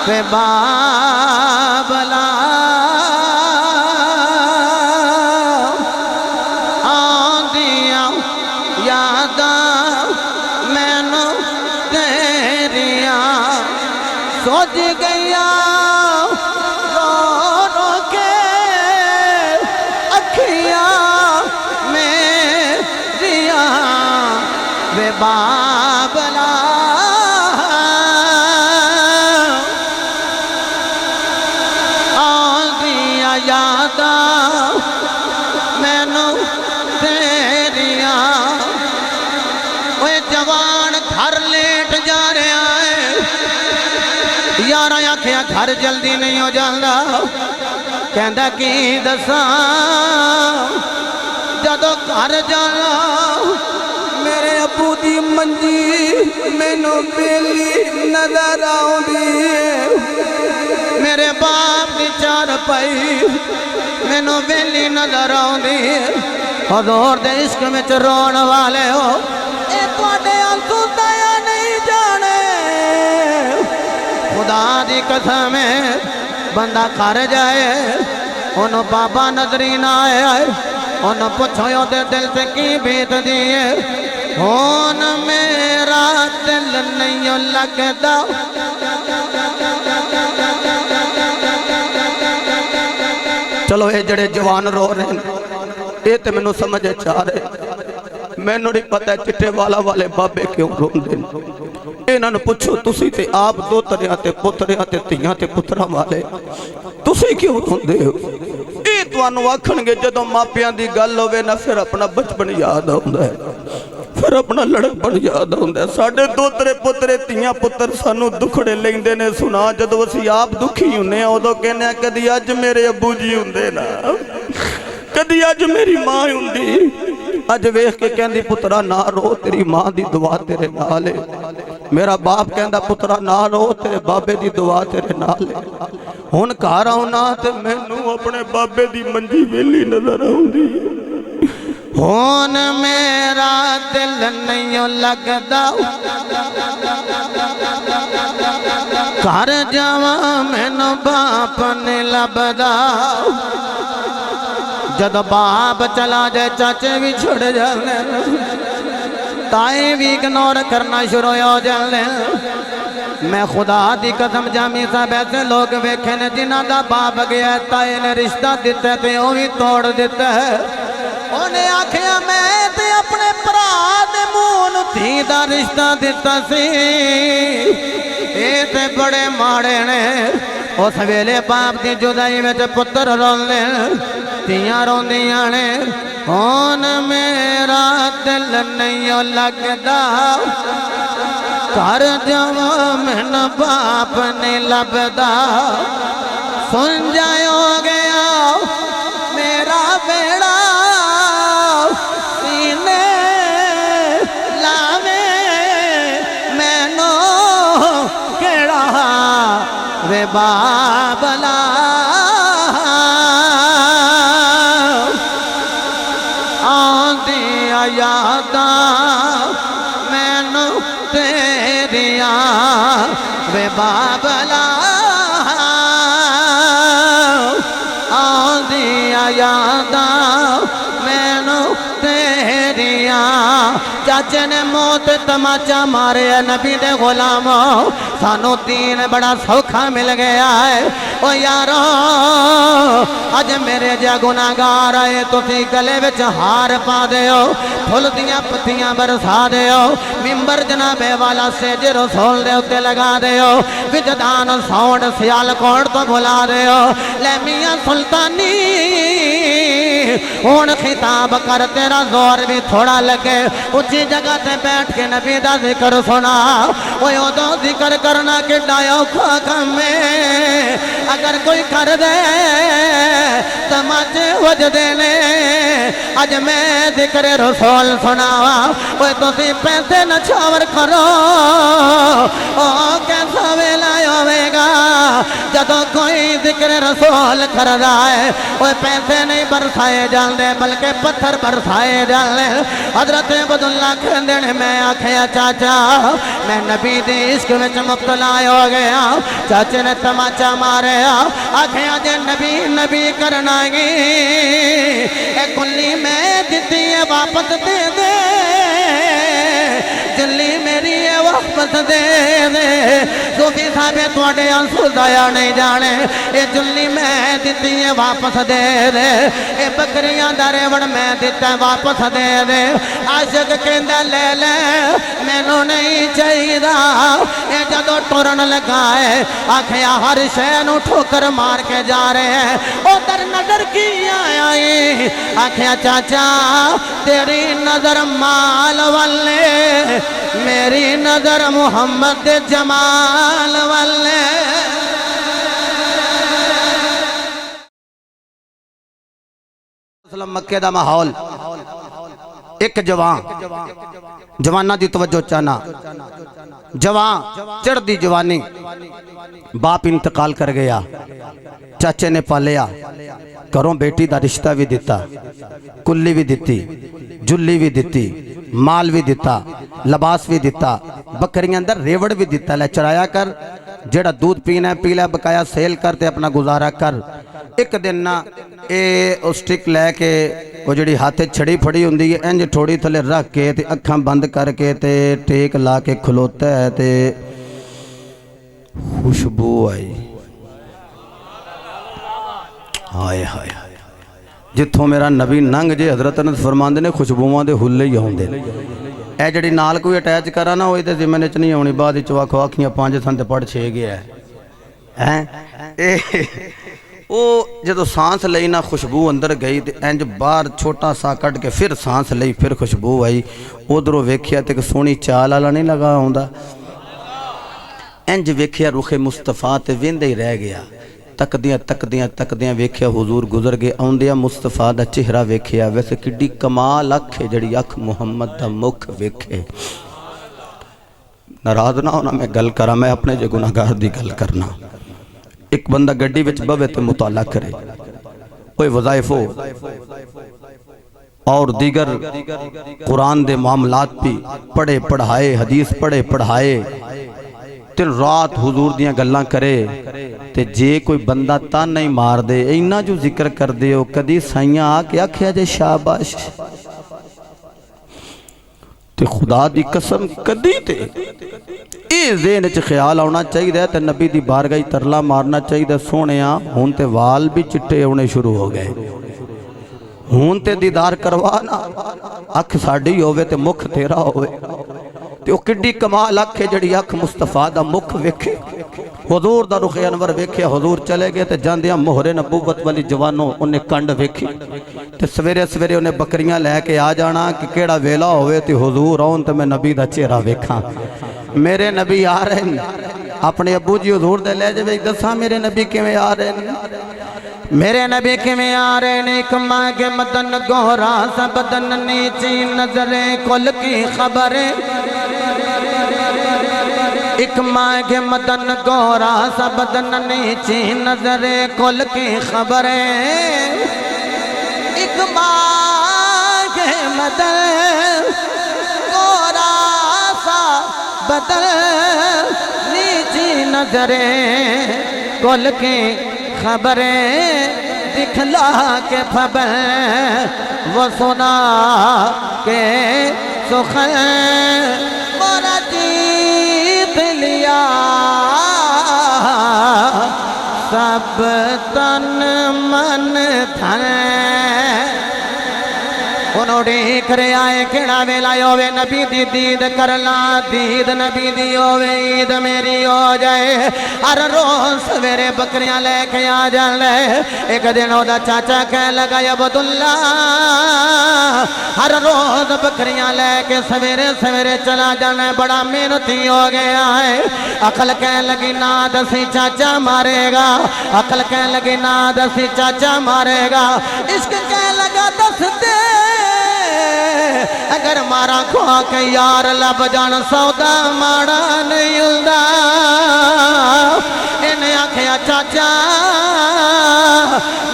وے بابلا آندیاں یاداں مینوں تیریاں سوج گیا رو رو کے اکھیاں میریاں وے بابلا آندیاں یاداں مینوں تیریاں اوے جوان گھر لیٹ جا رہا ہے یارہ آکھیاں گھر جلدی نہیں ہو جاندہ کہندہ کی دساں جدو گھر جانا میرے ابو دی منجی مینوں بیلی نظر آؤندی ہے میرے باپ دی چار پائی مینوں بیلی نظر آؤندی ہے حضور دے عشق میں رون والے ہو اے تواڈے آنسو دایا نہیں جانے خدا دی قسم ہے بندہ کر جائے انہوں بابا نظری نہ آئے انہوں پوچھو دے دل سے کی بیت دیئے ہون میرا دل نہیں لگدا چلو اے جڑے جوان رو رہے ہیں اے تے میں نو سمجھے چاہ رہے میں نو نہیں پتہ چٹے والا والے بابے کیوں رون دیں اے نہ پوچھو تسی تے آپ دو تریاں تے پتریاں تے تیاں تے پترہ والے تسی کیوں رون دے ہو اے توانو آکھن گے جدو ماپیاں دی گل ہوئے نہ پھر اپنا بچپن یاد ہوندہ ہے پھر اپنا لڑکپن یاد ہوندہ ہے ساڑھے دو ترے پترے تیاں پتر سانو دکھڑے لیں نے سنا جدو اسی آپ دکھی ہونے ہیں ادو کہنے ہیں کدی آج میرے ابو جی ہوندے نا کدی آج میری ماں ہوندی آج ویخ کے کہندی پترہ نہ رو تیری ماں دی دعا تیرے نالے میرا باپ کہندہ پترہ نہ رو تیرے بابے دی دعا تیرے نالے ہون کارا ہونا تے میں نو اپنے بابے دی منجی ویلی نظر ہوندی ہون میرا دل نہیں لگدا کر جاواں مینو باپ نے لبدا جد باپ چلا جائے چاچے بھی چھڑ جانے تائیں بھی اگنور کرنا شروع ہو جانے میں خدا دی قسم جامی صاحب ایسے لوگ ویکھے نے جنہ دا باپ گیا تائیں نے رشتہ دیتے تھے وہ بھی توڑ دیتے ہیں انہیں آکھیا میں تے اپنے پراد مون تھی دا رشتہ دیتا سی اے تے بڑے ماڑے نے اس ویلے باپ دی جدائی میں تے پتر رولنے تیاں روندیاں نے ہون میرا دل نہیں لگدا کر جاواں من باپ نے لبدا سن جائے ہو گیا میرا بیڑا سینے لاوے مینو کیڑا وے بابلا آندیاں یاداں مینو تیریاں وے بابلا آندیاں یاداں مینو تیریاں چاچے نے موت تماچا مارے نبی دے غلاموں سانو دین بڑا سوکھا مل گیا ہے او یارو آج میرے جا گناہگار آئے تو تھی گلے وچ ہار پا دے ہو پھل دیاں پتیاں برسا دے ہو ممبر جنابے والا سیج رسول دے اتے لگا دے ہو وجدان ساؤنڈ سیال کوڑ تو بھلا دے ہو لے میاں سلطانی ہون خطاب کر تیرا زور بھی تھوڑا لگے اچھی جگہ تے بیٹھ کے نبی دا ذکر سنا وہ ادو ذکر کرنا کہ ڈایو خاکم میں اگر کوئی کر دے تماچے وج دینے آج میں ذکر رسول سناوا وہ تو سی پیسے نہ چھاور کرو او کیسا ویلا ہوئے گا جب جدو کوئی ذکر رسول کر رہا ہے وہ پیسے نہیں برسائے جاندے بلکہ پتھر برسائے جاندے حضرت عبداللہ کہندے نے میں آکھیا چاچا میں نبی دی عشق وچ مبتلا ہو گیا چاچے نے تماچا ماریا آکھیا جے نبی نبی کرنا گی اے کلی میں دیتی ہے واپس دے دے جلی میری ہے واپس دے دے صوفی صاحب تواڈے آنسو ضائع نہیں جانے اے جلی میں دیتی ہے واپس دے دے اے بکریاں دا ریوڑ میں دیتا ہے واپس دے دے عاشق کہندا لے لے مینوں نہیں چاہیدا اے جدوں ٹرن لگا ہے آکھیا ہر شے نوں ٹھوکر مار کے جا رہے ہیں ادھر نظر کی آیا آکھیا چاچا تیری نظر مال والے میری نظر محمد جمال والے مکے دا ماحول ایک جوانہ دی توجہ چانا جوان چڑھ دی جوانی باپ انتقال کر گیا چاچے نے پالیا کروں بیٹی دا رشتہ بھی دیتا کلی بھی دیتی جلی بھی دیتی مال بھی دیتا لباس بھی دیتا بکریاں اندر ریوڑ بھی دیتا لے چرایا کر جیڑا دودھ پینا ہے پی لے بکایا سیل کرتے اپنا گزارا کر ایک دن نا اے اسٹک لے کے وہ جڑی ہاتھے چھڑی پھڑی ہوندی ہے انج تھوڑی تھلے رکھ کے تے اکھاں بند کر کے تے ٹیک لا کے کھلوتا ہے تے خوشبو آئی ہائے ہائے جتھوں میرا نبی ننگ جے حضرت انس فرماندے نے خوشبوواں دے ہلے ہی ہوندے اے جڑی نال کوئی اٹیچ کرا نا ہوئی تے ذمہ وچ نہیں آونی بعد وچ وکھو اکھیاں 5 سن تے پڑھ 6 گیا ہے او جدو سانس لئی نا خوشبو اندر گئی تے انج باہر چھوٹا سا کٹ کے پھر سانس لئی پھر خوشبو آئی ادھروں ویکھیا تے کہ سونی چال والا نہیں لگا ہوندا انج ویکھیا رخ مصطفیٰ تے ویندے ہی رہ گیا تکدیاں ویکھیا حضور گزر گئے آؤندیا مصطفیٰ دا چہرہ ویکھیا ویسے کڈی کمال اکھ ہے جڑی اکھ محمد دا مکھ ویکھے ناراض نہ ہونا میں گل کرا میں اپنے جے گناہگار دی گل کرنا ایک بندہ گڈی وچ بوے تے مطالعہ کرے کوئی وظائف ہو اور دیگر قرآن دے معاملات بھی پڑھے پڑھائے حدیث پڑھے پڑھائے تین رات حضور دیاں گلاں کرے تے جے کوئی بندہ تا نہیں مار دے اینا جو ذکر کر دے ہو کدی سائیاں آکے آکھیا جے شاباش تے خدا دی قسم کدی تے اے ذہن چ خیال آنا چاہیے تے نبی دی بارگاہ ترلا مارنا چاہیے سونیاں ہون تے وال بھی چٹے ہونے شروع ہو گئے ہون تے دیدار کروانا اکھ ساڑی ہوئے تے مکھ تیرا ہوئے تے او کڈی کمال اکھ ہے جڑی اکھ مصطفیٰ دا مکھ ویکھے حضور دا رخ انور ویکھے حضور چلے گئے تے جاندیاں مہر نبوت والی جوانوں انہیں کنڈ ویکھی تے سویرے سویرے انہیں بکریاں لے کے آ جانا کہ کیڑا ویلا ہوئے تے حضور آؤن تے میں نبی دا چہرہ ویکھاں میرے نبی آ رہے ہیں اپنے ابو جی حضور دے لے جے دساں میرے نبی کیویں آ رہے ہیں میرے نبی کیویں آ رہے ہیں ایک ماں کے مدن گہرا سا بدن نیچی نظریں کل کی خبریں ایک ماں کے مدن گہرا سا بدن نیچی نظریں کل کی خبریں ایک ماں کے مدن گہرا سا بدن نیچی نظریں کل کی خبریں دکھلا کے خبر وہ سنا کے سخن مورا جیت لیا سب تن من تھن انہوں دیکھ رہے آئے کھڑا ویلا ہوئے نبی دی دید کرلا دید نبی دی ہوئے عید میری ہو جائے ہر روز سویرے بکریاں لے کے آ جانے ایک دن ہو دا چاچا کہہ لگا عبداللہ ہر روز بکریاں لے کے سویرے سویرے چلا جانے بڑا محنتی ہو گیا ہے عقل کہہ لگی نا دسی چاچا مارے گا عقل کہہ لگی نا دسی چاچا مارے گا عشق کہہ لگا دس دے اگر مارا کھوا کے یار لب جان سودا ماڑا نہیں ہلدا انہیں آکھیا چاچا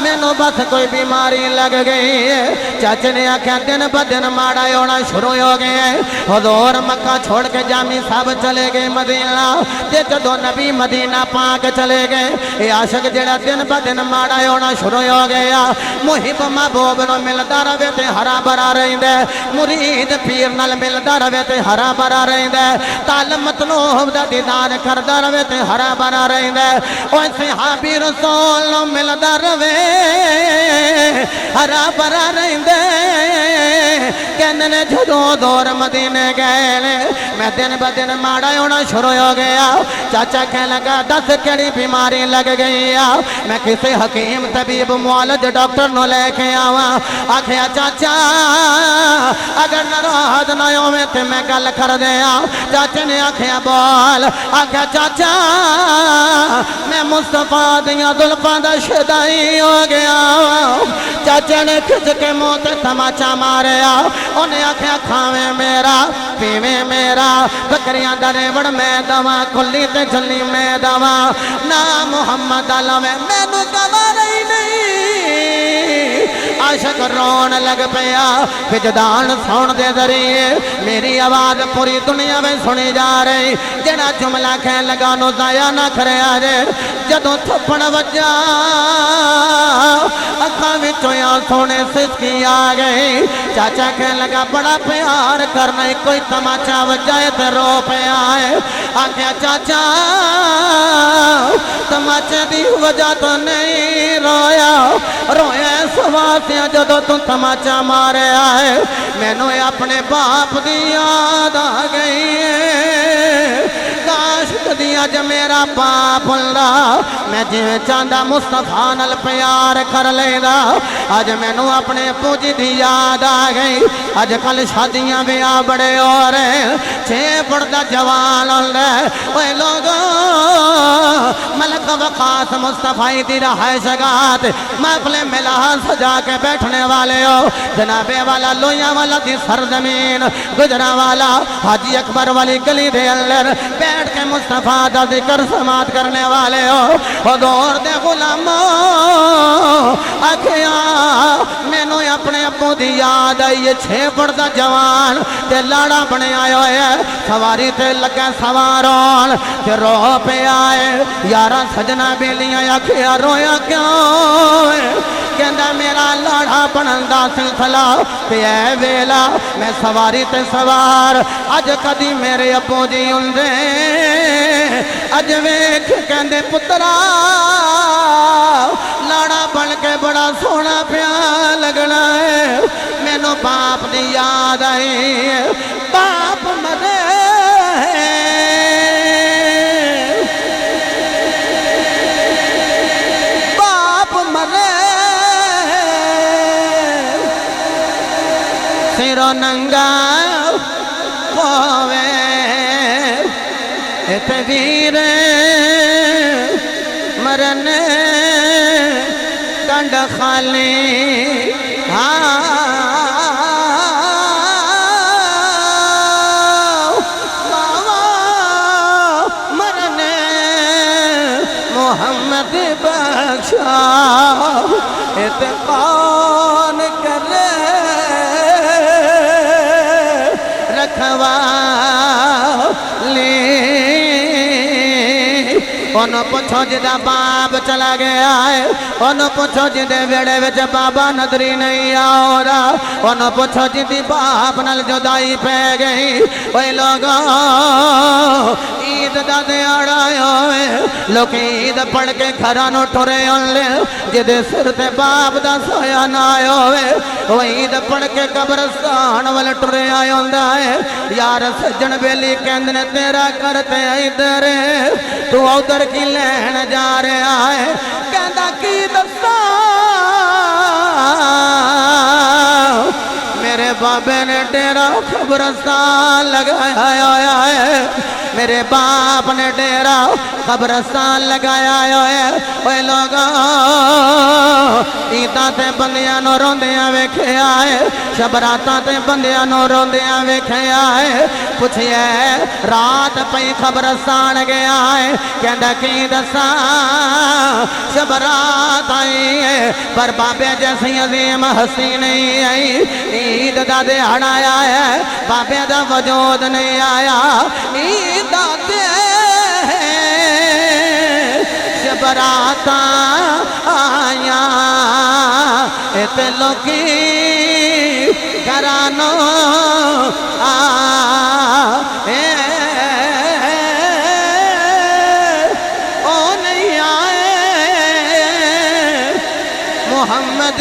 مینو بس کوئی بیماری لگ گئی ہے۔ چاچے نے آکھیا دن ب دن ماڑا ہونا شروع ہو گئے ہیں۔ حضور مکہ چھوڑ کے جامی صاحب چلے گئے مدینہ، تے جدو نبی مدینہ پاک چلے گئے، اے عاشق جڑا دن ب دن ماڑا ہونا شروع ہو گیا، محب محبوب نو ملدا رہے تے ہرا بھرا رہندا، مرید پیر نال ملدا رہے تے ہرا بھرا رہندا، طالب مطلوب دا دیدار کردا رہے تے ہرا بھرا رہندا، او صحابی رسول نو ملدا رہے ہرا بھرا رہندا۔ کہندے نے جدوں دور مدینے گئے میں دن ب دن ماڑا ہونا شروع ہو گیا۔ چاچا کہنے لگا دس کیڑی بیماری لگ گئی آ، میں کسی حکیم طبیب معالج ڈاکٹر نو لے کے آواں۔ آکھیا چاچا اگر ناراض نہ ہوے تے میں گل کر دیاں۔ چاچے نے آکھیا بول۔ آکھیا چاچا میں مصطفیٰ دیاں زلفاں دا شدائی ہو گیا۔ چاچے نے کھچ کے منہ تے تماچا ماریا، انہیں آکھیا کھاویں میرا پیویں میرا، بکریاں دا ریوڑ میں دواں، کھلی تے جھلی میں دواں، نا محمد علوے مینوں گوارا ہی نہیں۔ عاشق رون لگ پیا، وجدان سون دے ذریعے میری آواز پوری دنیا میں سنی جا رہی، جڑا جملہ کہنے لگا نو ضائع نہ کرے آجے۔ جدوں تھپڑ وجا اکھاں وچوں آنسوں نے سسکی آ گئی۔ چاچا کہنے لگا بڑا پیار کرنا، کوئی تماچا وجائے تے رو پہ آئے۔ آکھیا چاچا تماچے دی وجہ تو نہیں رویا، رویا سواسیاں جدو تم تماچا مارے آئے۔ میں نو اپنے باپ دی یاد آ گئی ہے، کاش کدی اج میرا باپ ہوندا، میں جویں چاہندا مصطفیٰ نال پیار کر لیندا۔ اج مینوں اپنے ابو جی دی یاد آ گئی۔ اج کل شادیاں بیاہ بڑے ہو رہے، 6 پڑدا جوان ہوندا۔ اوے لوگوں ملک وقاص مصطفیٰ دی رہائش گاہ محفل ملاد سجا کے بیٹھنے والے ہو، جناب والا لویاں والا دی سرزمین گجرا والا حاجی اکبر والی گلی دے اندر بیٹھ کے مصطفیٰ دا ذکر سماعت کرنے والے ہو۔ حضور دے غلاموں آکھیا مینوں اپنے ابو دی یاد آئی، 6 پڑدا جوان تے لاڑا بنے آئے ہوئے، سواری تے لگے سوارون تے رو پہ آئے۔ یارہ سجنا بیلیاں آکھیا رویا کیوں ہے؟ کہندا میرا لاڑا بنن دا سلسلہ تے اے ویلا میں سواری تے سوار، اج کدی میرے ابو جی ہوندے، اج ویکھ کہندے پترا لاڑا بن کے بڑا سونا پیا لگنا ہے۔ مینوں باپ دی یاد آئی، باپ مرے سیرو ننگا ہووے تے ویر مرن کنڈ خالی مرن محمد بخشا اتقان کرے انہوں پوچھو جدہ باپ چلا گیا ہے، انہوں پوچھو جدہ ویڑے وچ بابا نظری نہیں آ رہا، انہوں پوچھو جدی باپ نال جدائی پہ گئی۔ وہی لوگوں عید دا دیاڑا ہوئے، لوگ عید پڑھ کے گھرانوں ٹھرے ہونلے، جدے سر تے باپ دا سایہ نہ ہوئے، وہ عید پڑھ کے قبرستان وال ٹرے آئے ہوندا ہے۔ یار سجن بیلی کہندنے تیرا کرتے ادھر تو ادھر کی لین جا رہا ہے، کہندا کی دستا میرے بابے نے ڈیرا قبرستان لگایا ہے، میرے باپ نے ڈیرا قبرستان لگایا اوے لوگوں عیداں تے بندیاں نو روندیاں ویکھیا ہے شبراتاں تے بندیاں نو روندیاں ویکھیا ہے پوچھیا رات پئی قبرستان گیا ہے کہندا کی دساں شبرات آئی ہے پر بابے جیسی عظیم ہستی نہیں آئی عید دا دہاڑا آیا ہے بابے دا وجود نہیں آیا عید دا شبراتا آیا ایتے لوکی گرانو او نہیں آئے محمد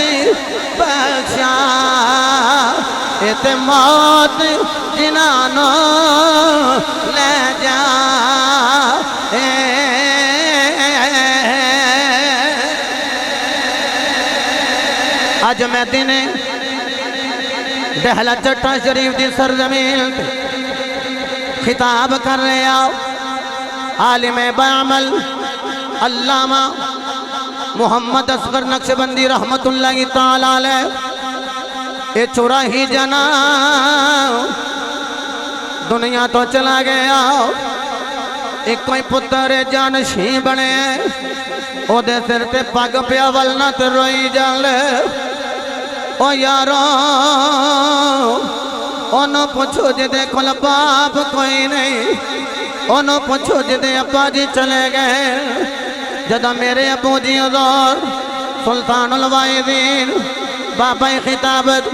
بخشا ایتے موت جنانو لے جا آج میں دن دہلا چٹا شریف دی سرزمین خطاب کر رہے آؤ عالم بعمل علامہ محمد اصغر نقشبندی رحمت اللہ تعالیٰ علیہ اے چوراہی جنا دنیا تو چلا گیا ایک کوئی پتر جانشین بنے او دے سر تے پگ پیا ولنا تے روئی جان لے او یارو انہوں پوچھو جدے کل باپ کوئی نہیں انہوں پوچھو جدے ابا جی چلے گئے جدہ میرے ابو جی حضور سلطان الوائدین بابا خطابت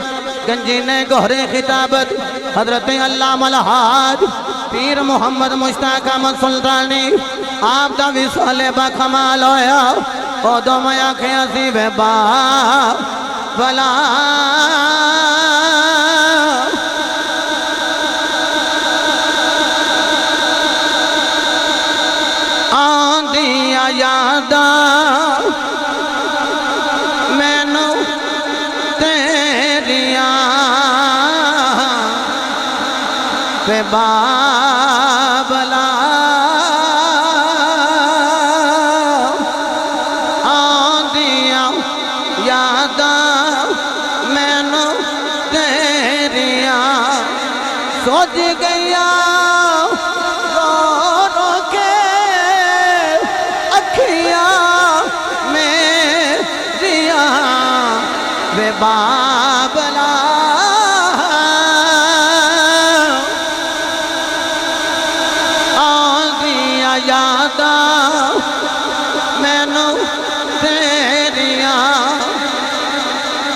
گنجین گہرے خطابت حضرت علامہ الحاج پیر محمد مشتاق احمد سلطانی آپ دا وصال با کمال ہویا او دو میا کھیاسی بے باپ بلا آندیا یادا مینو تیریا بے بابلا آندیا یادا مینو تیریا سوچ گیا رو رو کے اکھیاں میریاں بے بابلا آندیا یادا مینو تیریاں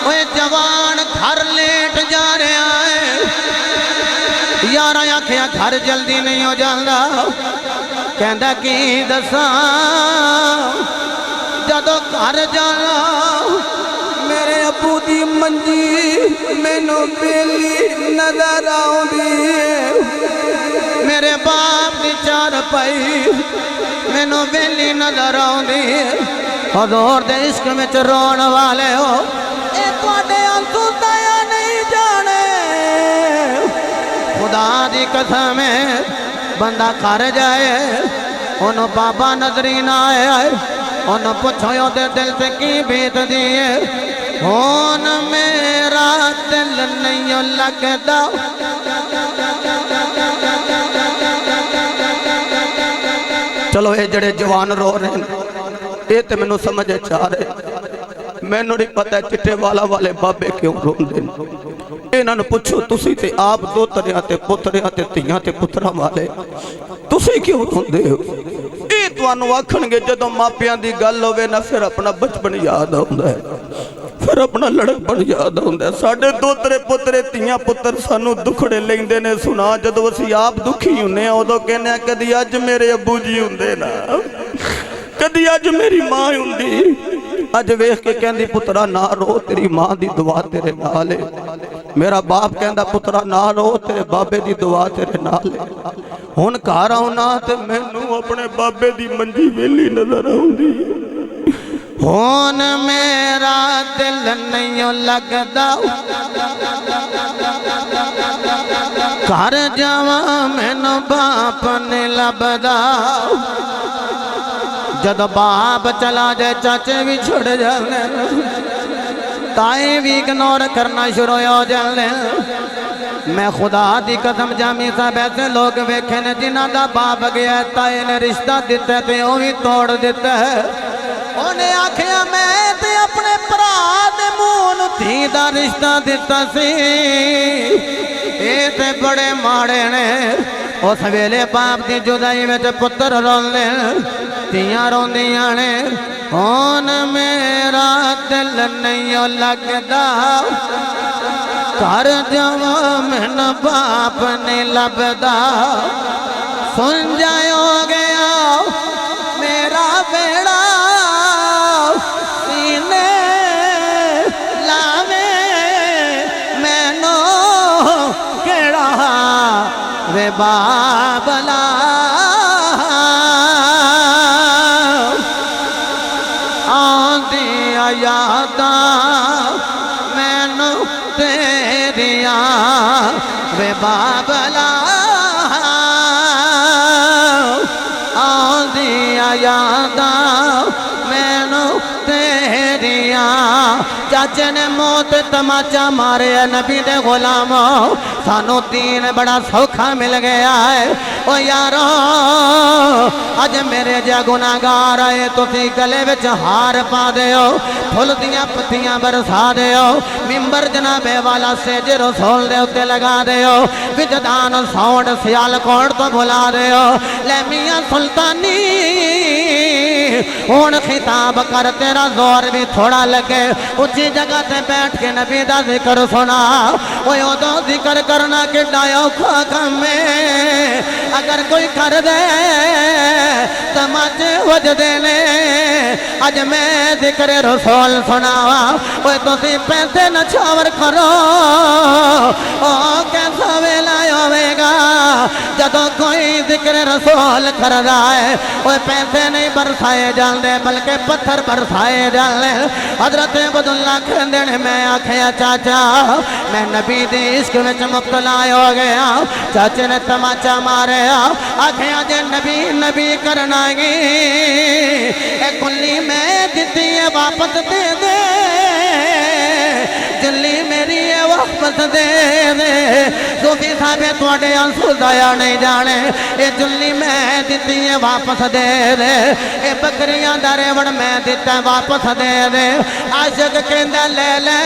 اوے جوان گھر لیٹ جا رہا ہے یارہ آنکھیں گھر جلدی نہیں ہو جاندہ کہندہ کی دساں جدو گھر جانا میرے ابو دی منجی مینو بیلی نظر آؤں دی میرے باپ دی چار پائی مینو بیلی نظر آؤں دی حضور دے عشق میں چرون والے ہو اے توڑے آنسو دایا نہیں جانے خدا دی قسم ہے بندہ کر جائے انہوں بابا نظری نہ آئے انہوں پوچھو دے دل سے کی بیت دیئے ہون میرا دل نہیں لگدا چلو اے جڑے جوان رو رہے ہیں اے تے میں نو سمجھے چاہ رہے میں نو نہیں پتہ چٹے والا والے بابے کیوں رون دیں اے نہ پوچھو تسی تے آپ دو تریاں تے پتریاں تے تیاں تے پترہ والے تسی کیوں رون دے ہو اے توانو آکھن گے جدو ماپیاں دی گل ہوئے نہ پھر اپنا بچپن یاد ہوندہ ہے پھر اپنا لڑک بن یاد ہوندہ ہے ساڑھے دو ترے پترے تیاں پتر سانو دکھڑے لیں نے سنا جدو اسی آپ دکھی ہونے او کہنے ہیں کدی آج میرے ابو جی ہوندے نا کدی آج میری ماں ہوندی آج ویخ کے کہندی پترہ نہ رو تیری ماں دی دعا تیرے نالے میرا باپ کہندہ پترہ نہ رو تیرے بابے دی دعا تیرے نالے ہون کارا ہونا تے میں نو اپنے بابے دی منجی ویلی نظر ہوندی ہون میرا دل نہیں لگدا گھر جاواں مینوں باپ نہیں لبدا جد باپ چلا جائے چاچے بھی چھڑ جانے تائیں بھی اگنور کرنا شروع ہو جانے میں خدا دی قسم جامی صاحب ایسے لوگ ویکھے نے جنہاں دا باپ گیا تائیں نے رشتہ دیتا تے وہ بھی توڑ دیتا ہے انہیں آکھیا میں تے اپنے پرا دے مون تھی دا رشتہ دیتا سی اے تے بڑے ماڑے نے اس ویلے باپ دی جدائی میں تے پتر روندے تیاں روندیاں نے ہون میرا دل نہیں لگدا گھر جاواں مین باپ نہیں لبدا سن جائے ہو گیا میرا بیڑا سینے لاوے مینو کیڑا وے بابلا آندیاں یاداں مینو تیریاں وے بابلا آندیاں یاداں مینو تیریاں چاچے نے موت تماچا مارے نبی دے غلاموں سانو دین بڑا سوکھا مل گیا ہے او یارو اج میرے جا گناہگار آئے تو تھی گلے وچ ہار پا دے ہو پھل دیاں پتیاں برسا دے ہو ممبر جناب والا سیج رسول دے اتے لگا دے ہو وجدان ساؤنڈ سیال کوڑ تو بھلا دے ہو لے میاں سلطانی ہون خطاب کر تیرا زور بھی تھوڑا لگے اچھی جگہ تے بیٹھ کے نبی دا ذکر سنا اوہ ادو ذکر کرنا کہ ڈایو کھاکم میں اگر کوئی کر دے تماچے وج دینے اج میں ذکر رسول سناوا اوہ تو سی پیسے نہ چھاور کرو اوہ کیسا ویلا ہوئے گا جدو کوئی ذکر رسول کر رہا ہے اوہ پیسے نہیں برسائے جان دے بلکہ پتھر برسائے جان دے حضرت عبداللہ کھندن میں آکھیا چاچا میں نبی دی عشق میں مبتلا ہو گیا چاچے نے تماچا مارے آکھیا جے نبی نبی کرنا گی اے کلی میں دیتی ہے واپس دے دے جلی میری ہے واپس دے دے صوفی صاحب تواڈے آنسو ضائع نہیں جانے اے جلی میں دیتی ہے واپس دے دے اے بکریاں دا ریوڑ میں دیتا ہے واپس دے دے عاشق کہندا لے لے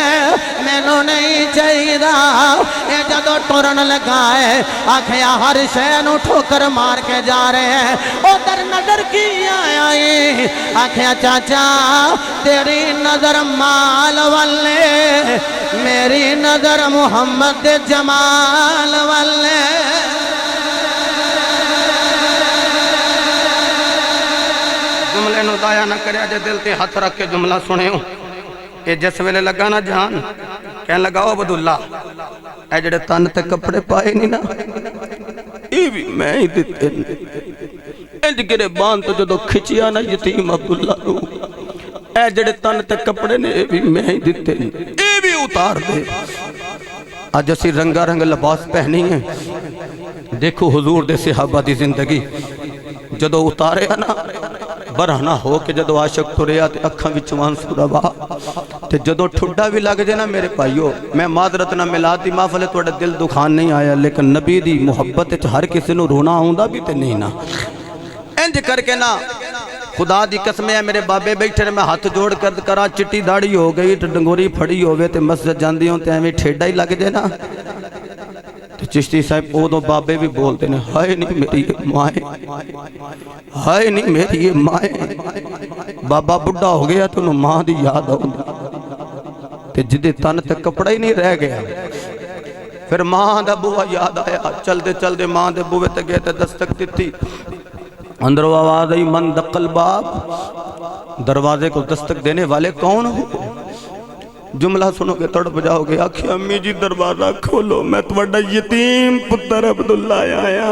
مینوں نہیں چاہیدا اے جدو ٹرن لگا ہے آکھیا ہر شے نو ٹھوکر مار کے جا رہے ہیں او در نظر کی آئی آکھیا چاچا تیری نظر مال والے میری نظر محمد جمال والے جملے نو ضائع نہ کریا جے دل تے ہاتھ رکھ کے جملہ سنے ہوں اے جس ویلے لگا نا جان کہنے لگا او عبداللہ اے جڑے تن تے کپڑے پائے نہیں نا اے بھی میں ہی دیتے انج گرے بان تو جدو کھچیا نا یتیم عبداللہ نو اے جڑے تن تے کپڑے نے اے بھی میں ہی دیتے اے بھی اتار دے آج اسی رنگا رنگ لباس پہنی ہیں دیکھو حضور دے صحابہ دی زندگی جدو اتارے نا برہنا ہو کہ جدو عاشق تریا تے اکھاں وچ آنسو روا تے جدو ٹھڈا بھی لگ جے نا میرے بھائیو میں معذرت نہ ملاتی محفل تواڈا دل دکھان نہیں آیا لیکن نبی دی محبت وچ ہر کسی نو رونا آوندا بھی تے نہیں نا انج کر کے نا خدا دی قسم ہے میرے بابے بیٹھے نے میں ہاتھ جوڑ کر کرا چٹی داڑھی ہو گئی ڈنگوری پھڑی ہوئے تے مسجد جاندی ہوں تے ہمیں ٹھیڈا ہی لگ جائے نا چشتی صاحب او دو بابے بھی بولتے ہیں ہائے نہیں میری مائیں ہائے نہیں میری مائیں بابا بڑھا ہو گیا تو انہوں ماں دی یاد ہوں تے جدے تن تے کپڑا ہی نہیں رہ گیا پھر ماں دا بوہ یاد آیا چل دے ماں دے بوہ تے گئے تے دستک دیتی اندر آواز آئی من دقل باب دروازے کو دستک دینے والے کون ہو جملہ سنو گے تڑپ جاؤ گے آکھیں امی جی دروازہ کھولو میں تو بڑا یتیم پتر عبداللہ آیا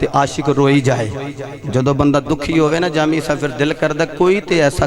ਤੇ ਆਸ਼ਿਕ ਰੋਈ ਜਾਏ। ਜਦੋਂ ਬੰਦਾ ਦੁਖੀ ਹੋਵੇ ਨਾ ਜਾਮੀ ਸਾਹਿਬ, ਫਿਰ ਦਿਲ ਕਰਦਾ ਕੋਈ ਤੇ ਐਸਾ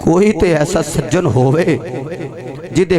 ਕੋਈ ਤੇ ਐਸਾ ਸੱਜਣ ਹੋਵੇ ਜਿਹਦੇ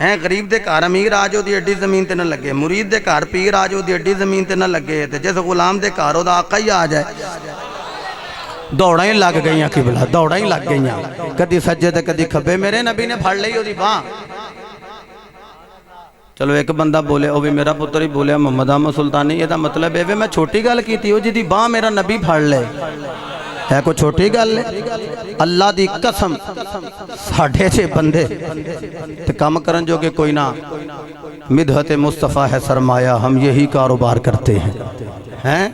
ہیں غریب دے گھر امیر آ جاؤ دی ایڈی زمین تے نہ لگے، مرید دے گھر پیر آ جاؤ دی ایڈی زمین تے نہ لگے، تے جس غلام دے گھر دا آقا ہی آ جائے دوڑاں ہی لگ گئیاں قبلہ، دوڑاں ہی لگ گئیاں، کدی سجے تے کدی کھبے، میرے نبی نے پھڑ لئی دی باں۔ چلو ایک بندہ بولے او بھی میرا پتر ہی بولیا محمد احمد سلطانی، یہ دا مطلب ہے میں چھوٹی گل کیتی ہو جی دی باں میرا نبی پھڑ لے، ہے کوئی چھوٹی گل ہے؟ اللہ دی قسم ساڑھے 6 بندے تے کام کرن جو کہ کوئی نہ، مدحت مصطفیٰ ہے سرمایہ، ہم یہی کاروبار کرتے ہیں۔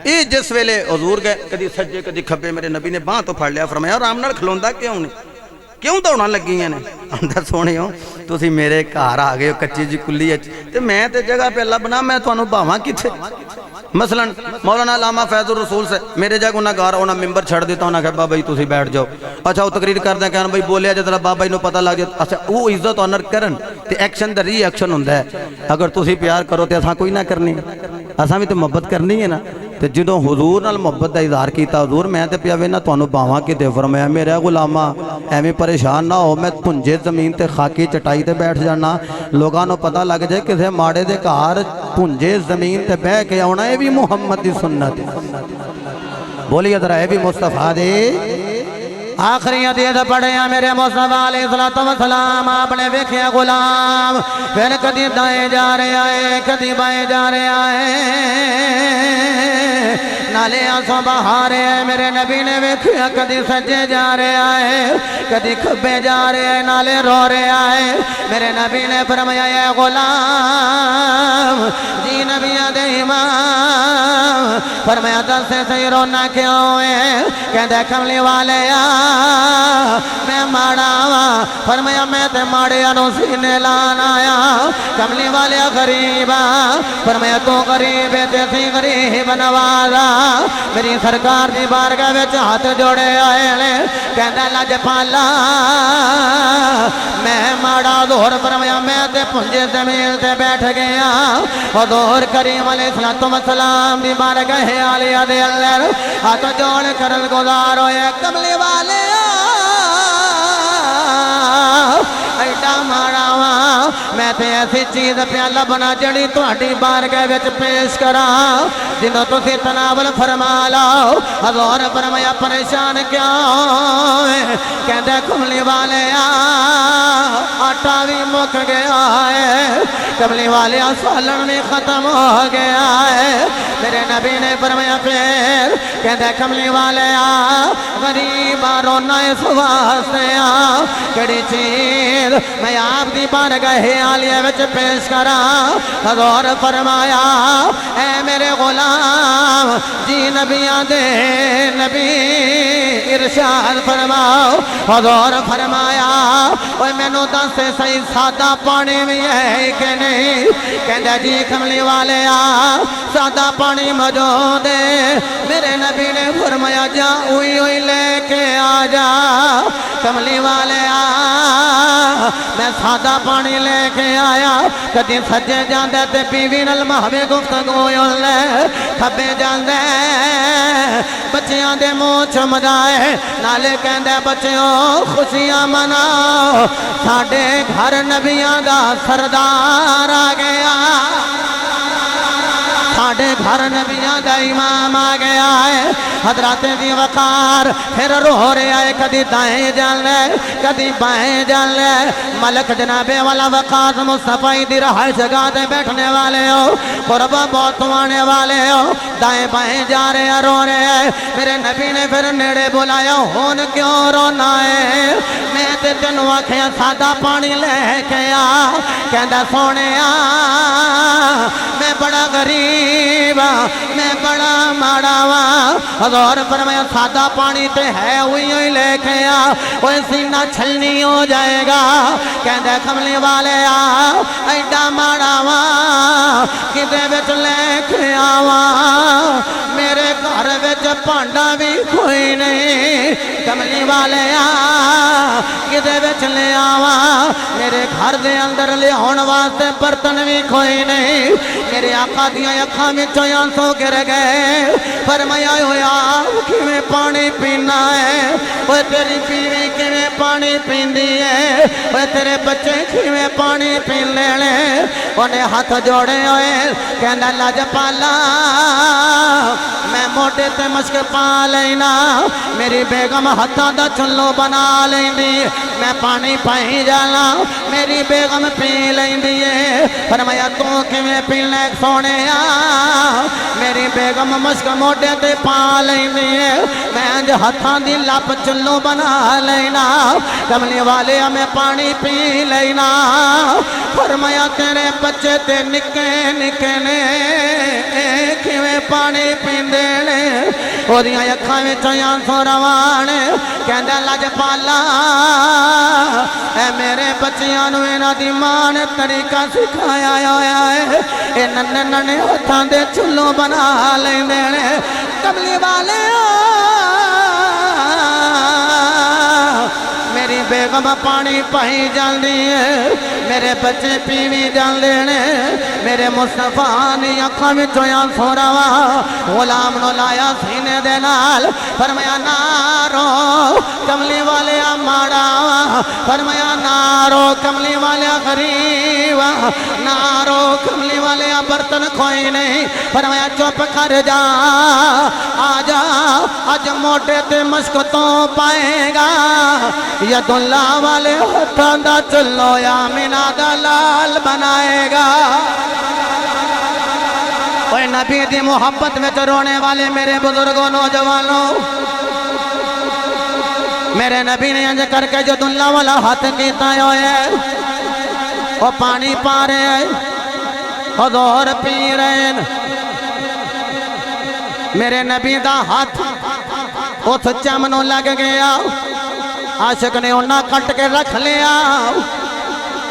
یہ جس ویلے حضور گئے کدی سجے کدی کھبے، میرے نبی نے باں تو پھڑ لیا، فرمایا رام نال کھلوندا کیوں نہیں، کیوں دوڑاں لگی ہیں نے؟ اندر سونے ہو تسی میرے گھر آ گئے ہو کچی جی کلی تے میں تے جگہ پہ اللہ بنا، میں تانوں باواں کتھے؟ مثلا مولانا علامہ فیض الرسول سے میرے جا گناہ گار ہونا ممبر چھڑ دیتا ہونا کہ بابا جی تسی بیٹھ جاؤ، اچھا وہ تقریر کردہ کہنا بھائی بولیا جدرہ بابا جی نو پتہ لگ جائے، اچھا وہ عزت آنر کرن تے ایکشن دا ری ایکشن ہوندہ ہے، اگر تسی پیار کرو تے اساں کوئی نہ کرنی، اساں بھی تے محبت کرنی ہے نا، تے جدوں حضور نال محبت دا اظہار کیتا، حضور میں تے پیا وینا تانوں باواں کیتے، فرمایا میرا غلامہ ایویں پریشان نہ ہو، میں پھنجے زمین تے خاکی چٹائی تے بیٹھ جانا، لوگاں نو پتہ لگ جائے کسے ماڑے دے گھر پھنجے زمین تے بیٹھ کے آونا، اے بھی محمد دی سنت، بولیے ذرا اے بھی مصطفیٰ دے۔ آخری حدیث پڑھیا میرے مصطفیٰ علیہ السلام، آپ نے ویکھیا غلام پھر کدی دائیں جا رہا ہے کدی بائیں جا رہا ہے، نالے آنسوں بہا رہے ہیں، میرے نبی نے ویکھیا کدی سجے جا رہا ہے کدی کھبے جا رہے ہیں، نالے رو رہا ہے، میرے نبی نے فرمایا اے غلام جی نبی دے امام، فرمایا دس سے صحیح رونا کیوں ہے؟ کہندے کملی والے میں ماڑا ہاں، فرمایا میں تے ماڑے انو سینے لان آیا، کملی والے غریبا، فرمایا تو غریب ہے تے سی غریب نوازا، میری سرکار دی بارگاہ وچ ہاتھ جوڑے آئے لے، کہندا لج پالا میں ماڑا دور، فرمایا میں تے پھنجے زمین تے بیٹھ گیا، حضور کریم علیہ السلام دی بارگاہ عالیہ دے اندر ہاتھ جوڑ کر گزار ہوئے، کملی والے ایڈا ماڑا وا، میں تے ایسی چیز پیا لبنا جڑی تہاڈی بارگاہ وچ پیش کراں، جنوں تسی تناول فرما لو، حضور فرمایا پریشان کیوں ہے؟ کہندے کملی والے آٹا بھی مک گیا ہے، کملی والے سالن بھی ختم ہو گیا ہے، میرے نبی نے فرمایا پھر، کہندے کملی والے غریب رونا اس واسطے کڑی چیز میں آپ دی بارگاہ عالیہ وچ پیش کراں، حضور فرمایا اے میرے غلام جی نبیاں دے نبی ارشاد فرماؤ، حضور فرمایا اوے مینوں دس صحیح سادہ پانی بھی ہے کہ نہیں؟ کہندا جی کملی والے سادہ پانی موجود ہے، میرے نبی نے فرمایا جا اوئی اوئی لے کے آ جا، کملی والے میں سادہ پانی لے کے آیا، کدی سجے جاندے تے بیوی نال مہوے گفتگو ہوندے، کھبے جاندے بچیاں دے منہ چمدائے، نالے کہندے بچیوں خوشیاں مناؤ، ساڈے گھر نبیاں دا سردار آ گیا، ساڑھے گھر نبیاں دا امام آ گیا ہے، حضرات دی وقار پھر رو رہا ہے، کدی دائیں جان لے کدی بائیں جان لے، ملک جناب والا وقار مصطفیٰ دی رہائش گاہ دے بیٹھنے والے ہو، قرب بہت آنے والے ہو، دائیں بائیں جا رہے ہیں رو رہے ہیں، میرے نبی نے پھر نیڑے بلایا، ہون کیوں رونا ہے؟ میں تے تینوں آکھیا سادہ پانی لے کے آ، کہندا سونے میں بڑا غریب میں بڑا ماڑا وا، حضور فرمایا سادہ پانی تے ہے ہوئی ہوئی لے کے آ، اوے سینہ چھلنی ہو جائے گا، کہندے کملی والے ایڈا ماڑا وا کدے وچ لے کے آواں، میرے گھر وچ بھانڈا بھی کوئی نہیں، کملی والے کدے وچ لے آواں میرے گھر دے اندر لے آن واسطے برتن بھی کوئی نہیں میرے آقا دیاں اکھاں وچوں آنسو گر گئے فرمایا ہویا کیویں پانی پینا ہے اوے تیری بیوی کیویں پانی پیندی ہے اوے تیرے بچے کیویں پانی پی لینے انہیں ہاتھ جوڑے ہوئے کہنا لاجپالا میں موٹے تے مشک پا لینا میری بیگم ہتھاں دا چلو بنا لیندی میں پانی پائی جانا میری بیگم پی لیندی ہے فرمایا تو کیویں پینے سونے میری بیگم مشک موٹے تے پا لیندی ہے میں انج ہتھاں دی لپ چلو بنا لینا کملی والے میں پانی پی لینا فرمایا تیرے بچے تے نکے نکے نے کیویں پانی پیندے نے اودیاں اکھاں وچوں آنسو روان کہندا لاجپالا اے میرے بچیاں نوں انہاں دی ماں نے طریقہ سکھایا ہویا ہے اے ننے ننے ہتھاں دے چلو بنا لیندے نے کملی والے میری بیگم پانی پائی جاندی ہے میرے بچے پیوی جاندے نے میرے مصطفیٰ نے اکھاں وچوں آنسو رواں غلام نو لایا سینے دے نال فرمایا نارو کملی والے ماڑا فرمایا نارو کملی والے غریب نارو کملی والے برتن کوئی نہیں فرمایا چپ کر جا آجا آج موٹے تے مشک تو پائے گا ید اللہ والے ہتھاں دا چلو یا مینا دا لال بنائے گا اوے نبی دی محبت میں رونے والے میرے بزرگوں نوجوانوں میرے نبی نے انج کر کے ید اللہ والا ہاتھ کیتا ہوئے وہ پانی پا رہے ہیں حضور پی رہے ہیں میرے نبی دا ہاتھ اس چمنوں لگ گیا عاشق نے انہاں کٹ کے رکھ لیا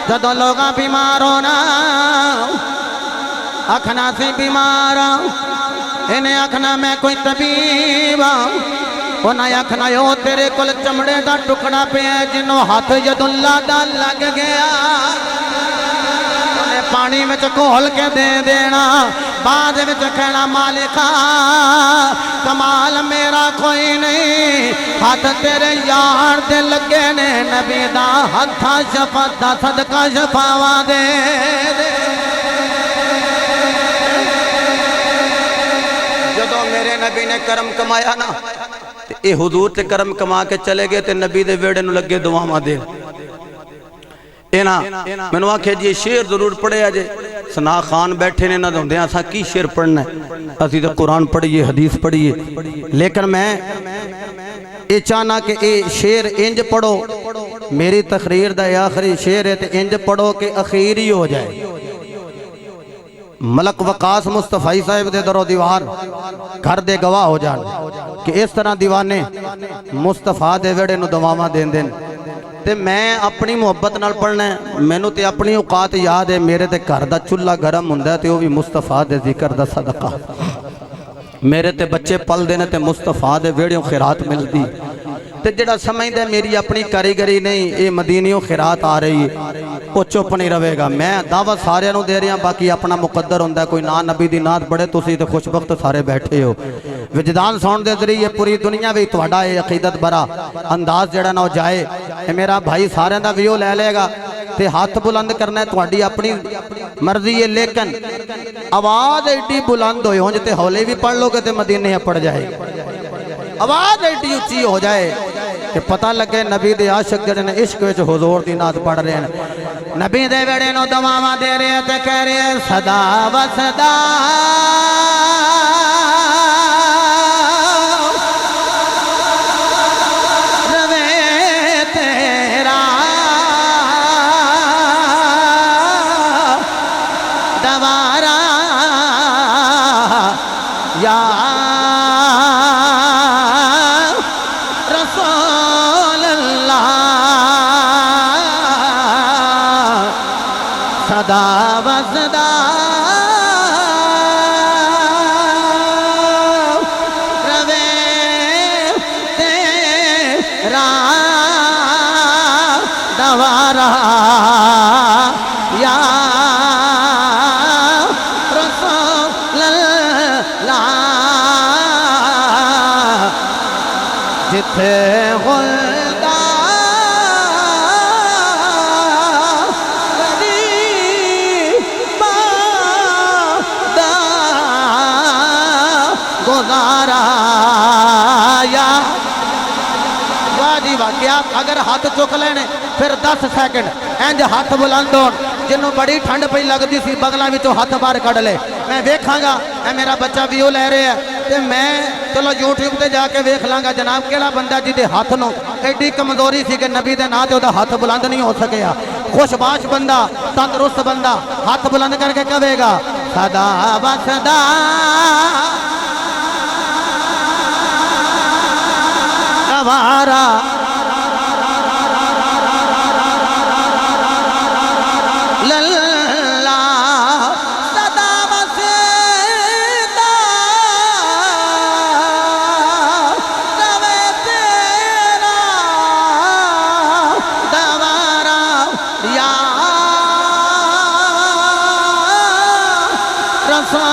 جدو لوگاں بیمار ہونا اکھنا سے بیمار انہیں اکھنا میں کوئی طبیب انہیں اکھنا یو تیرے کل چمڑے دا ٹکڑا پہ ہے جنہوں ہاتھ ید اللہ دا لگ گیا پانی میں کھول کے دے دینا بعد میں کہنا مالکا کمال میرا کوئی نہیں ہاتھ تیرے یار دے لگے نے نبی دا ہتھا شفاعت دا صدقہ شفاوا دے جدو میرے نبی نے کرم کمایا نا اے حضور تے کرم کما کے چلے گئے تے نبی دے ویڑے نو لگے دعاواں دے میں نے آکھے جی شیر ضرور پڑھے آجے سنا خان بیٹھے نے نہ دے آسا کی شیر پڑھنا ہے اسی تو قرآن پڑھئیے حدیث پڑھئیے لیکن میں اے چاہنا کہ اے شیر انج پڑھو میری تقریر دا آخری شیر ہے تے انج پڑھو کہ اخیری ہو جائے ملک وقاص مصطفی صاحب دے در و دیوار گھر دے گواہ ہو جان کہ اس طرح دیوانے مصطفیٰ دے ویڑے نو دواما دین دین تے میں اپنی محبت نال پڑھنا ہے میں نو تے اپنی اوقات یاد ہے میرے تے گھر دا چلہ گرم ہوندا تے وہ بھی مصطفیٰ دے ذکر دا صدقہ میرے تے بچے پل دینے تے مصطفیٰ دے ویڑیوں خیرات مل دی تے جڑا سمجھ دے میری اپنی کاریگری نہیں اے مدینیوں خیرات آ رہی ہے وہ چپ نہیں رہے گا میں دعوت سارے نو دے رہا باقی اپنا مقدر ہوندہ کوئی نا نبی دی نات بڑے تسی تے خوش وقت سارے بیٹھے ہو وجدان سون دے ذریعے پوری دنیا بھی تواڈا اے عقیدت برا انداز جڑا نہ جائے اے میرا بھائی سارے دا ویو لے لے گا تے ہاتھ بلند کرنا ہے تواڈی اپنی مرضی ہے لیکن آواز ایڈی بلند ہوئے ہوں جتے حولے بھی پڑھ لو گے تے مدینے پڑھ جائے آواز ایڈی اچھی ہو جائے کہ پتہ لگے نبی دے عاشق جڑے نے عشق وچ حضور دی نات پڑھ رہے ہیں نبی دے ویڑے نو دعاواں دے رہے تے کہہ رہے صدا و صدا روے تیرا دوارا یا صدا و صدا روے تیرا گزارا یا رسول اللہ جتھے غلدہ گزارا یا واہ جی واہ کیا اگر ہاتھ چک لینے پھر 10 سیکنڈ انج ہاتھ بلند ہون جنوں بڑی ٹھنڈ پئی لگدی سی بغلاں وچوں ہاتھ باہر کڈ لے میں ویکھاں گا اے میرا بچہ ویو لے رہا ہے تے میں چلو یوٹیوب تے جا کے ویکھ لاں گا جناب کیڑا بندہ جدے ہاتھ نوں ایڈی کمزوری سی کہ نبی دے نام تے اودا ہاتھ بلند نہیں ہو سکیا خوش باش بندہ تندرست بندہ ہاتھ بلند کر کے کہے گا صدا وصدا گوارا للہ صدا وصدا گوے تیرا گوارا یا رسول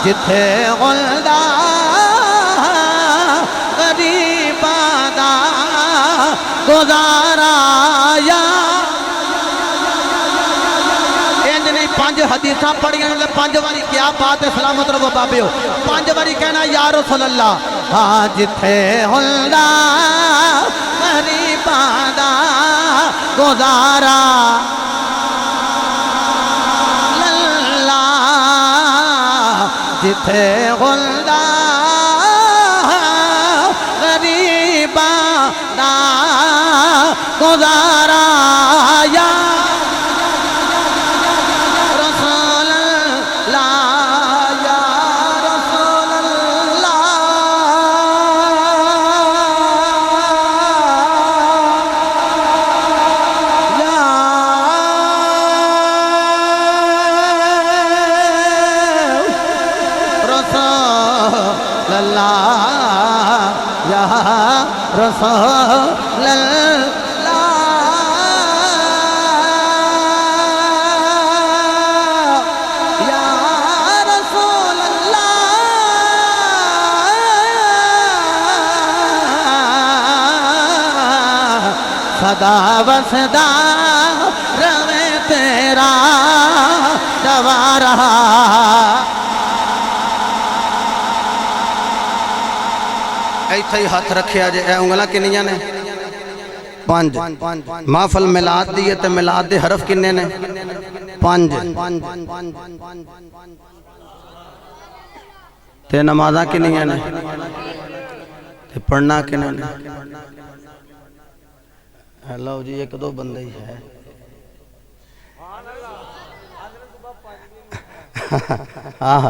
جتھے غلدہ غریباں دا گزارا یا انج نہیں 5 حدیثاں پڑھیاں نے 5 واری کیا بات ہے سلامت رہو بابیو 5 واری کہنا یا رسول اللہ ہاں جتھے غلدہ غریباں دا گزارا جتھے غلدہ غریباں دا گزارا یا رسول اللہ یا رسول اللہ یا رسول اللہ یا رسول اللہ یا رسول اللہ صدا وصدا روے تیرا دوارا ایتھے ہی ہاتھ رکھیا جے اے انگلاں کنیاں نے 5 محفل میلاد دی تے میلاد دے حرف کنے نے 5 تے نمازاں کنیاں نے تے پڑھنا کنے نے لو جی 1-2 بندے ہی ہے ہاں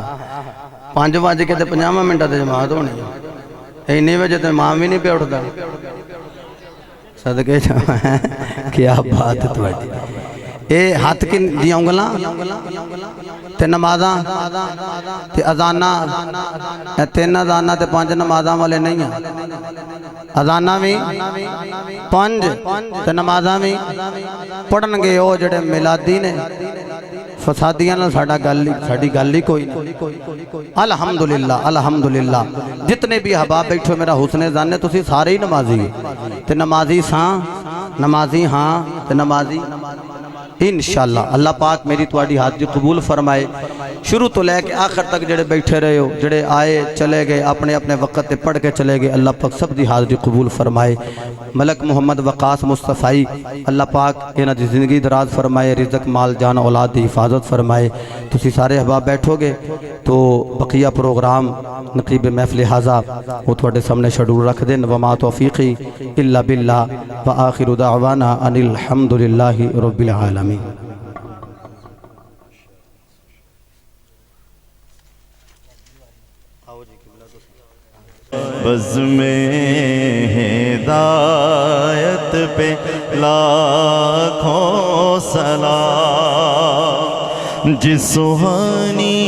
5 بج کے تے 50 منٹاں تے جماعت ہونی ہے اینی وجہ تے ماں بھی نہیں پہ اٹھتا صدقے جاواں کیا بات تواڈی اے ہاتھ کی دی انگلاں تے نمازاں تے اذاناں اے 3 اذاناں تے 5 نمازاں والے نہیں ہیں اذاناں بھی 5 تے نمازاں بھی پڑھن گے او جڑے میلادی نے فسادیاں نال ساڈی گل ہی کوئی نہیں الحمدللہ الحمدللہ جتنے بھی احباب بیٹھو میرا حسن ظن ہے تسی سارے ہی نمازی تے نمازی ساں نمازی ہاں تے نمازی انشاءاللہ اللہ پاک میری تواڈی حاضری قبول فرمائے شروع تو لے کے آخر تک جڑے بیٹھے رہے ہو جڑے آئے چلے گئے اپنے اپنے وقت تے پڑھ کے چلے گئے اللہ پاک سب دی حاضری قبول فرمائے ملک محمد وقاص مصطفی اللہ پاک انہاں دی زندگی دراز فرمائے رزق مال جان اولاد دی حفاظت فرمائے تسی سارے احباب بیٹھو گے تو بقیہ پروگرام نقیب محفل حاضہ وہ تواڈے سامنے شیڈول رکھ دیں وما توفیقی الا باللہ وآخر دعوانا ان الحمدللہ رب العالمین بزم ہدایت پہ لاکھوں سلام جس سہانی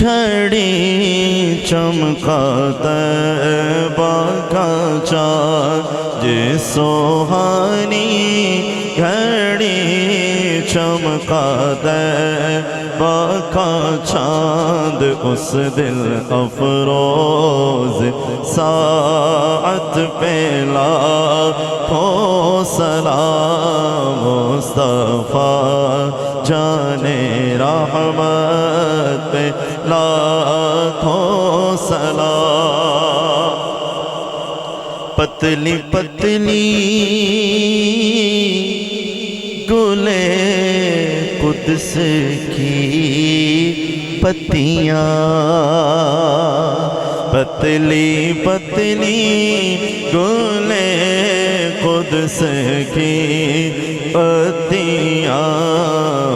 گھڑی چمکا طیبہ کا چاند سوہانی گھڑی چمکا طیبہ کا چاند اس دل افروز ساعت پہ لاکھوں سلام مصطفیٰ جانے رحمت پہ لاکھوں سلام پتلی پتلی گلے قدس کی پتیاں پتلی پتلی گلے قدس کی پتیاں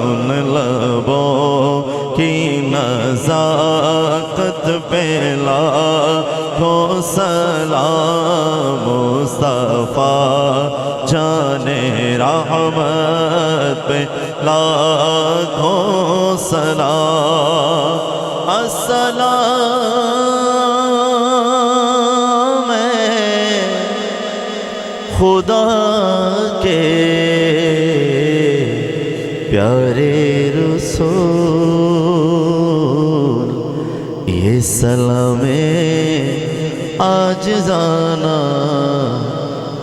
ان لبوں کی نزاکت پہ لاکھوں سلام مصطفیٰ جانے رحمت پہ لاکھوں سلام السلام خدا کے پیارے رسول یہ سلام عاجزانہ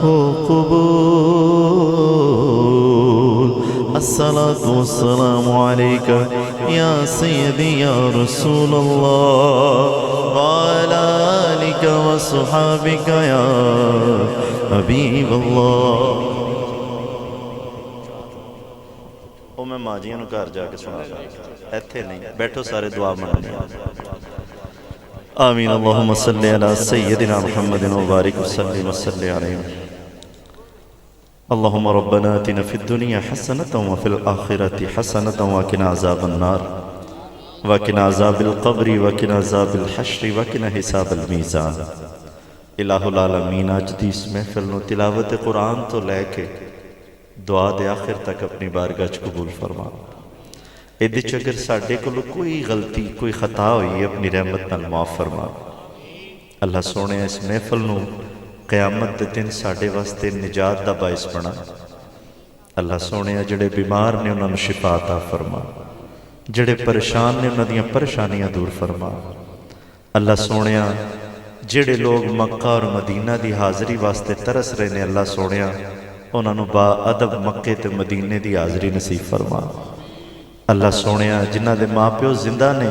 ہو قبول الصلاة والسلام علیکہ یا سیدی یا رسول اللہ وعلا آلک وصحابک یا حبیب اللہ او میں ماجیاں نو گھر جا کے سنا ایتھے نہیں بیٹھو سارے دعا منگنے آمین اللہم صلی علی سیدنا محمد وبارک وسلم وصلی علیہ اللہم ربنا آتنا فی الدنیا حسنة وفی الآخرة حسنة وقنا عذاب النار وقنا عذاب القبر وقنا عذاب الحشر وقنا حساب المیزان الہ العالمین آج دی اس محفل نو تلاوت قرآن تو لے کے دعا دے آخر تک اپنی بارگاہ قبول فرما ایدے اگر ساڑھے کو کوئی غلطی کوئی خطا ہوئی اپنی رحمت نال معاف فرما اللہ سونے اس محفل نو قیامت دے دن ساڑھے واسطے نجات دا باعث بنا اللہ سونے جڑے بیمار نے انہوں نے شفا عطا فرما جڑے پریشان نے انہوں نے پریشانیاں دور فرما اللہ سونے جڑے لوگ مکہ اور مدینہ دی حاضری واسطے ترس رہے نے اللہ سونے انہوں نے با ادب مکے تے مدینے دی حاضری نصیب فرما اللہ سونے جنہ دے ماں پیو زندہ نے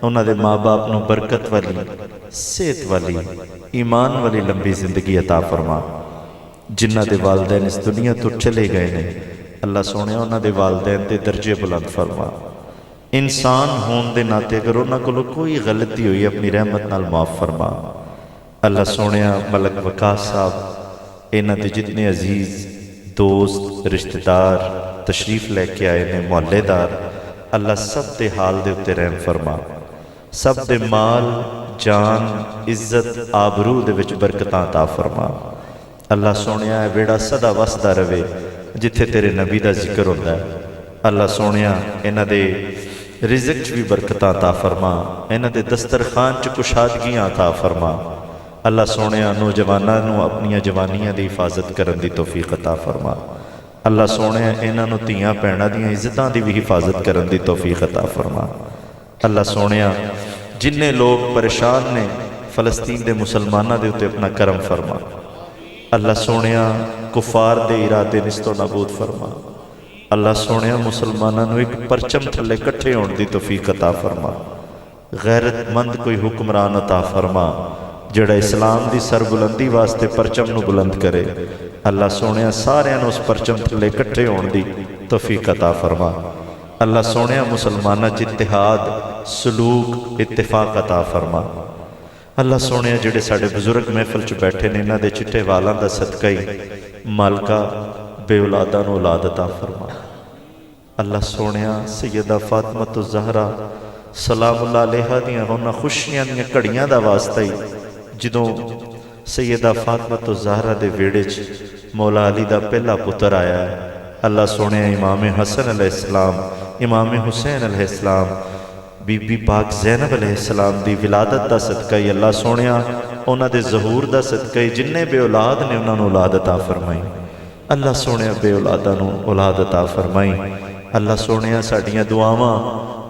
انہوں دے ماں باپ نو برکت والی صحت والی ایمان والی لمبی زندگی عطا فرما جنہ دے والدین اس دنیا تو چلے گئے نے اللہ سونے انہوں دے والدین دے درجے بلند فرما انسان ہون دے ناتے اگر انہوں کو کوئی غلطی ہوئی اپنی رحمت نال معاف فرما اللہ سونے ملک وقاص صاحب انہوں دے جتنے عزیز دوست رشتہ دار تشریف لے کے آئے نے محلے دار اللہ سب دے حال دے اتے رحم فرما سب دے مال جان عزت آبرو دے وچ برکتاں عطا فرما اللہ سونیا ہے بیڑا صدا وسدا رہے جتھے تیرے نبی دا ذکر ہوتا ہے اللہ سونیا انہاں دے رزق چ بھی برکتاں عطا فرما انہاں دے دسترخوان چ کشادگیاں عطا فرما اللہ سونیا نوجواناں نو اپنی جوانیاں دی حفاظت کرن دی توفیق عطا فرما اللہ سونے انہاں نو تیاں پیڑاں دیاں عزتاں دی بھی حفاظت کرن دی توفیق عطا فرما اللہ سونے جننے لوگ پریشان نے فلسطین دے مسلمانہ دے اتے اپنا کرم فرما اللہ سونے کفار دے ارادے نستو نابود فرما اللہ سونے مسلمانہ نو ایک پرچم تھلے کٹھے ہون دی توفیق عطا فرما غیرت مند کوئی حکمران عطا فرما جڑا اسلام دی سربلندی واسطے پرچم نو بلند کرے اللہ سونے سارے نو اس پرچم تھلے کٹھے ہون دی توفیق عطا فرما اللہ سونے مسلمانہ اتحاد سلوک اتفاق عطا فرما اللہ سونے جڑے ساڑے بزرگ محفل چ بیٹھے نے انہاں دے چٹے والاں دا صدقہ ہی مالکہ بے اولاداں نو اولاد عطا فرما اللہ سونے سیدہ فاطمہ الزہرا سلام اللہ علیہا دیاں ہونا خوشیاں دیاں کڑیاں دا واسطہ ہی جدوں سیدہ فاطمہ الزہرا دے ویڑے چ مولا علی دا پہلا پتر آیا ہے اللہ سونے امام حسن علیہ السلام امام حسین علیہ السلام بی بی پاک زینب علیہ السلام دی ولادت دا صدقہ ہی اللہ سونیا انہاں دے ظہور دا صدقہ ہی جننے بے اولاد نے انہاں نو اولاد عطا فرمائی اللہ سونیا بے اولاداں نو اولاد عطا فرمائی اللہ سونیا ساڈیاں دعاواں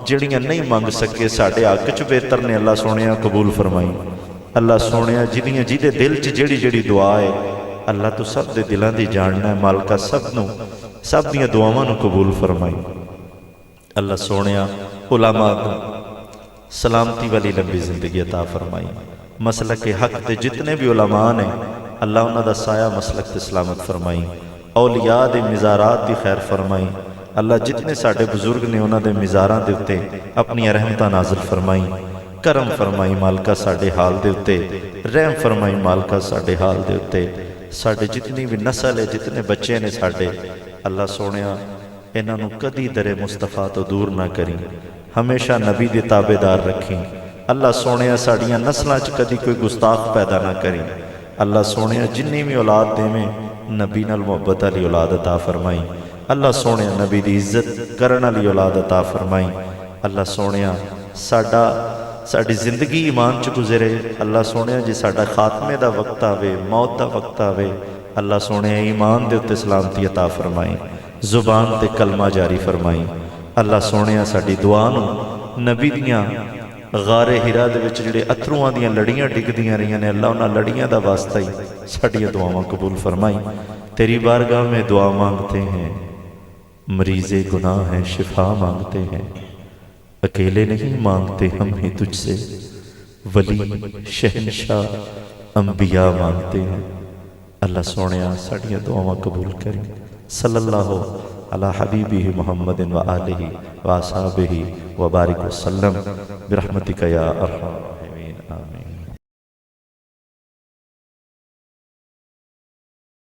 جڑیاں نہیں منگ سکے ساڈے حق چ بہتر نے اللہ سونیا قبول فرمائی اللہ سونیا جدیاں جدے دل چ جڑی جڑی دعا ہے اللہ تو سب دے دلاں دی جاننا ہے مالکا سب دیاں دعاواں نو قبول فرمائی اللہ سونیا علماء کو سلامتی والی لمبی زندگی عطا فرمائی مسلک حق تے جتنے بھی علماء نے اللہ انہاں دا سایہ مسلک تے سلامت فرمائی اولیاء دے مزارات دی خیر فرمائی اللہ جتنے ساڈے بزرگ نے انہاں دے مزاراں دے اتے اپنی رحمتاں نازل فرمائی کرم فرمائی مالکا ساڈے حال دے اتے رحم فرمائی مالکا ساڈے حال دے اتے ساڈے جتنی بھی نسل ہے جتنے بچے نے ساڈے اللہ سونیا انہاں نو کدی در مصطفیٰ تو دور نہ کریں ہمیشہ نبی دے تابعدار رکھیں اللہ سونیا ساڑیاں نسلاں چ کدی کوئی گستاخ پیدا نہ کریں اللہ سونیا جنی بھی اولاد دیویں نبی نال محبت والی اولاد عطا فرمائی اللہ سونیا نبی دی عزت کرن والی اولاد عطا فرمائی اللہ سونیا ساڈی زندگی ایمان چ گزرے اللہ سونیا جی ساڈا خاتمے دا وقت آوے موت دا وقت آوے اللہ سونیا ایمان دے اتے سلامتی عطا فرمائی زبان تے کلمہ جاری فرمائی اللہ سونیا ساڈی دعا نو نبی دیاں غار ہرا دے وچ جڑے اتھرواں دیاں لڑیاں ڈگدیاں رہیاں نے اللہ انہاں لڑیاں دا واسطہ ہی ساڈیاں دعاواں قبول فرمائی تیری بارگاہ میں دعا مانگتے ہیں مریض گناہ ہیں شفا مانگتے ہیں اکیلے نہیں مانگتے ہم ہی تجھ سے ولی شہنشاہ انبیاء مانگتے ہیں اللہ سونیا ساڈیاں دعاواں قبول کریں صلی اللہ علی حبیبہ محمد و آلہ و اصحابہ و بارک وسلم برحمتک یا ارحم